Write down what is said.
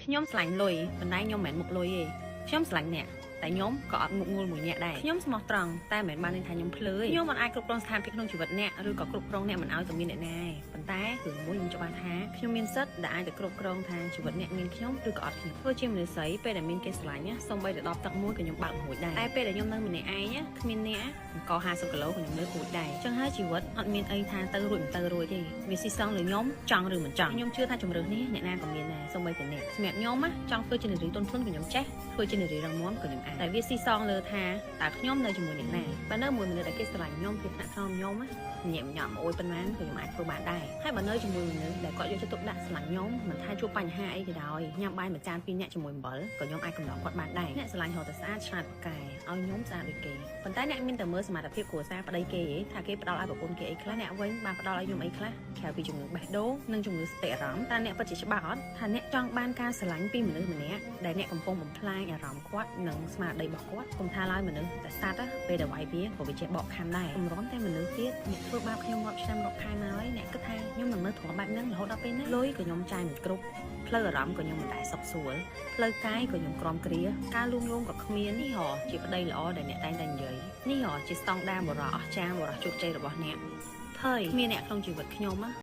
ខ្ញុំស្លាញ់លុយប៉ុន្តែខ្ញុំមិនមែនមុខលុយទេខ្ញុំស្លាញ់អ្នកតែខ្ញុំក៏អត់មុខងល់មួយអ្នកដែរខ្ញុំស្មោះត្រង់តែមិនបានន័យថាខ្ញុំភ្លើយខ្ញុំមិនអាចគ្រប់គ្រងស្ថានភាពក្នុងជីវិតអ្នកឬក៏គ្រប់គ្រងអ្នកមិនឲ្យតែមានអ្នកណាទេប៉ុន្តែរឿងមួយខ្ញុំច្បាស់ថាខ្ញុំមានសិទ្ធិដែលអាចទៅគ្រប់គ្រងថាជីវិតអ្នកមានខ្ញុំឬក៏អត់ខ្ញុំធ្វើជាមនុស្សស្រីពេលដែលមានគេស្រឡាញ់សូម្បីតែ10ទឹកមួយក៏ខ្ញុំបើករួចដែរតែពេលដែលខ្ញុំនៅម្នាក់ឯងគ្មានអ្នកអង្គ50គីឡូក៏ខ្ញុំនៅរួចដែរអញ្ចឹងហើយជីវិតអត់មានអីថាទៅរួចមិនទៅរួចទេវាស៊ីសងលើខ្ញុំចង់ឬមិនចង់ខ្ញុំជឿថាជំរឿននេះអ្នកណាក៏មានដែរសូម្បីតែអ្នកសម្រាប់ខ្ញុំចង់ធ្វើជានារីទន់ភ្លន់ក៏ខ្ញុំចេះធ្វើជានារីរឹងមាំក៏ខ្ញុំអាចតែវាស៊ីសងលើថាតើខ្ញុំនៅជាមួយអ្នកណាបើនៅមួយមនុស្សដែលគេស្រឡាញ់ខ្ញុំពីថ្នាក់ក្នុងខ្ញុំញ៉ាំញ៉ាំអួយប៉ុន្មានក៏ខ្ញុំអាចធ្វើបានដែរហើយបើនៅជាមួយមនុស្សដែលគាត់យកចិត្តទុកដាក់ស្រឡាញ់ខ្ញុំមិនថាជួបបញ្ហាអីក៏ដោយញ៉ាំបាយមួយចានពីរនាក់ជាមួយអំបិលក៏ខ្ញុំអាចកំណត់គាត់បានដែរអ្នកស្រឡាញ់រហូតតែស្អាតឆ្លាតប្រកែឲ្យខ្ញុំស្អាតដូចគេប៉ុន្តែអ្នកមានតែមើលសមត្ថភាពគ្រួសារប្តីគេថាគេផ្ដល់ឲ្យប្រពន្ធគេអីខ្លះអ្នកវិញបានផ្ដល់ឲ្យខ្ញុំអីខ្លះក្រៅពីជំងឺបេះដូងនិងជំងឺស្ទះអារម្មណ៍តើអ្នកពិតជាច្បាស់អត់ថាអ្នកចង់បានការស្រឡាញ់ពីមនុស្សម្នាក់ដែលអ្នកកំពុងបំផ្លាញអារម្មណ៍គាត់និងស្មារតីរបស់គាត់កុំថាឡើយមនុស្សតែសត្វពេលដែលវាយវាក៏វាចេះបកខំដែរកម្រំតែមនុស្សទៀតអ្នកធ្វើបាបខ្ញុំរាប់ឆ្នាំរាប់ខែមកហើយអ្នកគិតថាខ្ញុំនឹងនៅទ្រាំបែបហ្នឹងរហូតដល់ពេលណាលុយក៏ខ្ញុំចាយមិនគ្រប់ផ្លូវអារម្មណ៍ក៏ខ្ញុំមិនដែលសុខស្រួលផ្លូវកាយក៏ខ្ញុំក្រំគ្រាការលួងលោមក៏គ្មាននេះហ៎ជាប្តីល្អដែលអ្នកតែងតែនិយាយនេះហ៎ជាស្តង់ដារបរិបអស្ចារ្យបរិបជោគជ័យរបស់អ្នកហើយមានអ្នកក្នុងជីវិតខ្ញុំ